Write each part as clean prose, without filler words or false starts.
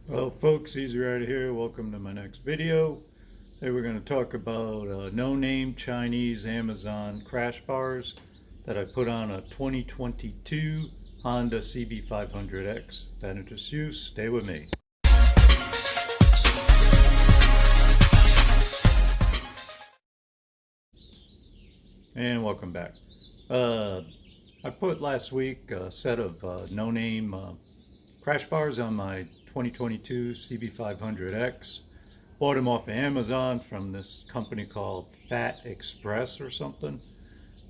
Well, folks, Easy Rider here. Welcome to my next video. Today we're going to talk about no-name Chinese Amazon crash bars that I put on a 2022 Honda CB500X. If that interests you, stay with me. And welcome back. I put last week a set of no-name crash bars on my 2022 CB500X. Bought them off of Amazon from this company called Fat Express or something.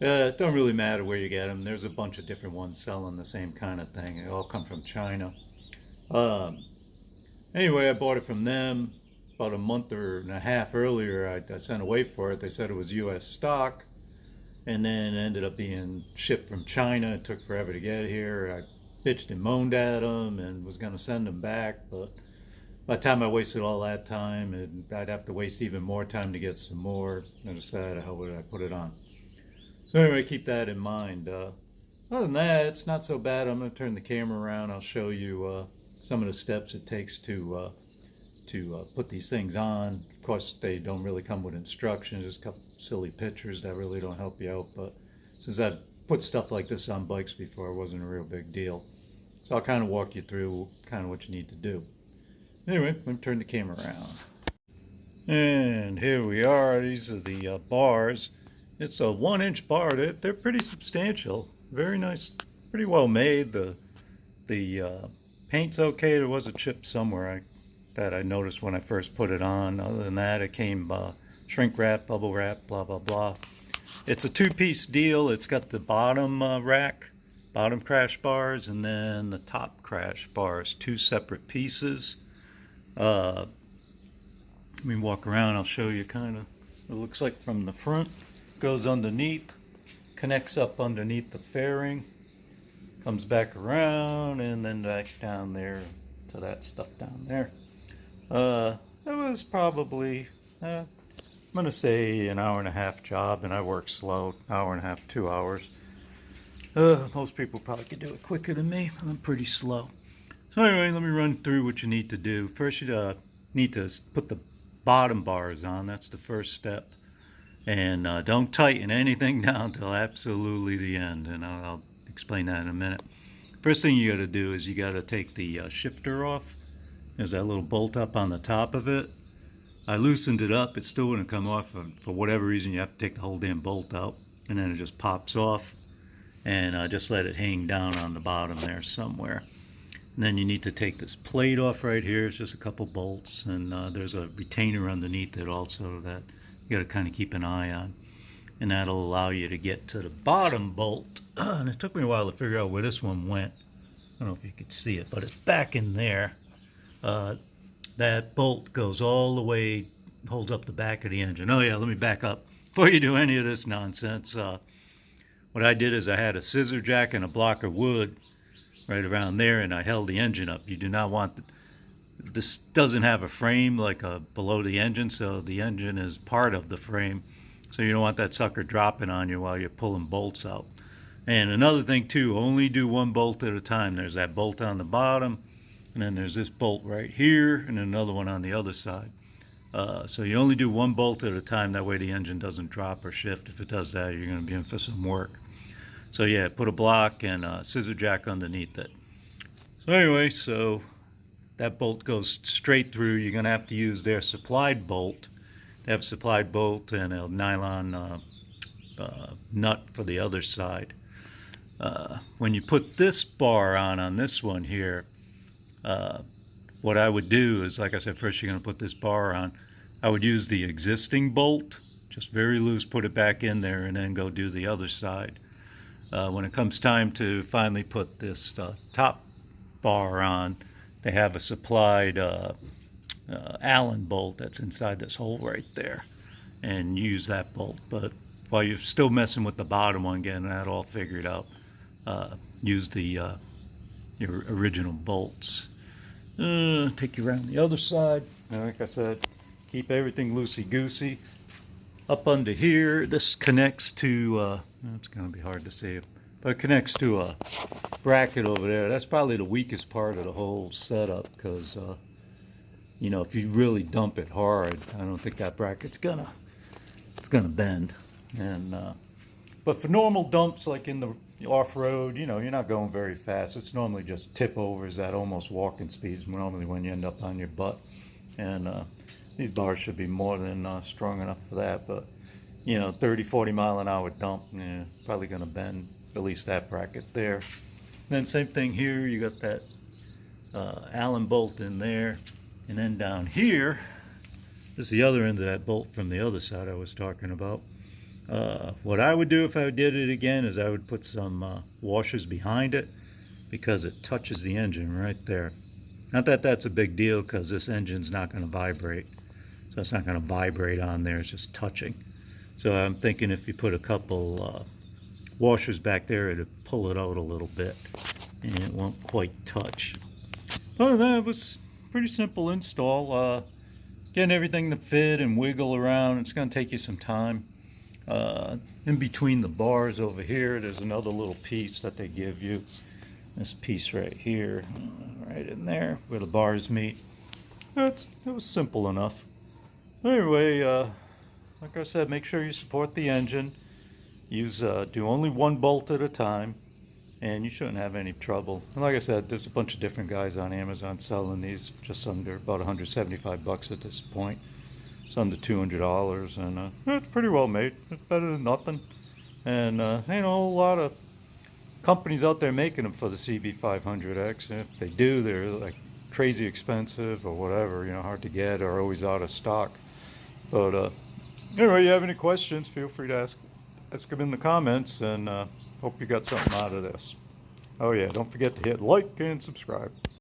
It don't really matter where you get them. There's a bunch of different ones selling the same kind of thing. They all come from China. Anyway, I bought it from them about a month and a half earlier. I sent away for it. They said it was U.S. stock, and then it ended up being shipped from China. It took forever to get here. I bitched and moaned at them and was going to send them back, but by the time I wasted all that time, and I'd have to waste even more time to get some more, I decided, how would I put it on? So anyway, keep that in mind. Other than that, it's not so bad. I'm going to turn the camera around. I'll show you some of the steps it takes to put these things on. Of course, they don't really come with instructions, just a couple silly pictures that really don't help you out. But since I've put stuff like this on bikes before, it wasn't a real big deal. So I'll kind of walk you through kind of what you need to do. Anyway, let me turn the camera around. And here we are. These are the bars. It's a 1-inch bar. They're pretty substantial. Very nice, pretty well made. The paint's okay. There was a chip somewhere that I noticed when I first put it on. Other than that, it came shrink wrap, bubble wrap, blah, blah, blah. It's a two-piece deal. It's got the bottom rack, bottom crash bars, and then the top crash bars, two separate pieces. Let me walk around. I'll show you kind of what it looks like from the front. Goes underneath, connects up underneath the fairing, comes back around, and then back down there to that stuff down there. It was probably, I'm going to say an hour and a half job, and I work slow, hour and a half, 2 hours. Most people probably could do it quicker than me. I'm pretty slow. So anyway, let me run through what you need to do. First, you need to put the bottom bars on. That's the first step. And don't tighten anything down till absolutely the end, and I'll explain that in a minute. First thing you got to do is you got to take the shifter off. There's that little bolt up on the top of it. I loosened it up. It still wouldn't come off. For whatever reason, you have to take the whole damn bolt out, and then it just pops off. And just let it hang down on the bottom there somewhere. And then you need to take this plate off right here. It's just a couple bolts, and there's a retainer underneath it also that you got to kind of keep an eye on. And that'll allow you to get to the bottom bolt. And it took me a while to figure out where this one went. I don't know if you could see it, but it's back in there. That bolt goes all the way, holds up the back of the engine. Oh yeah, let me back up. Before you do any of this nonsense, what I did is I had a scissor jack and a block of wood right around there, and I held the engine up. You do not want this doesn't have a frame like below the engine, so the engine is part of the frame, so you don't want that sucker dropping on you while you're pulling bolts out. And another thing too, only do one bolt at a time. There's that bolt on the bottom, and then there's this bolt right here, and another one on the other side. So you only do one bolt at a time. That way the engine doesn't drop or shift. If it does that, you're going to be in for some work. So yeah, put a block and a scissor jack underneath it. So anyway, so that bolt goes straight through. You're going to have to use their supplied bolt. They have a supplied bolt and a nylon nut for the other side. When you put this bar on this one here, what I would do is, like I said, first you're going to put this bar on. I would use the existing bolt, just very loose, put it back in there, and then go do the other side. When it comes time to finally put this top bar on, they have a supplied Allen bolt that's inside this hole right there, and use that bolt. But while you're still messing with the bottom one, getting that all figured out, use your original bolts. Take you around the other side. And like I said, keep everything loosey-goosey. Up under here, this connects to, it's going to be hard to see, but it connects to a bracket over there. That's probably the weakest part of the whole setup, because you know, if you really dump it hard, I don't think that bracket's gonna bend. And but for normal dumps like in the off-road, you know, you're not going very fast. It's normally just tip overs at almost walking speeds normally when you end up on your butt. And these bars should be more than strong enough for that. But you know, 30-40 mile an hour dump, yeah, probably gonna bend at least that bracket there. Then same thing here, you got that Allen bolt in there, and then down here, this is the other end of that bolt from the other side I was talking about. What I would do if I did it again is I would put some washers behind it, because it touches the engine right there. Not that that's a big deal, because this engine's not going to vibrate, so it's not going to vibrate on there, it's just touching. So I'm thinking if you put a couple washers back there, it'd pull it out a little bit and it won't quite touch. Other than that, it was pretty simple install. Getting everything to fit and wiggle around, it's going to take you some time. In between the bars over here, there's another little piece that they give you. This piece right here, right in there where the bars meet. It was simple enough. Anyway, like I said, make sure you support the engine. Do only one bolt at a time, and you shouldn't have any trouble. And like I said, there's a bunch of different guys on Amazon selling these just under about 175 bucks at this point. It's under $200, and it's pretty well made. It's better than nothing. And ain't a whole lot of companies out there making them for the CB500X, and if they do, they're like crazy expensive or whatever, you know, hard to get or always out of stock. But anyway, you have any questions, feel free to ask them in the comments, and hope you got something out of this. Oh yeah, don't forget to hit like and subscribe.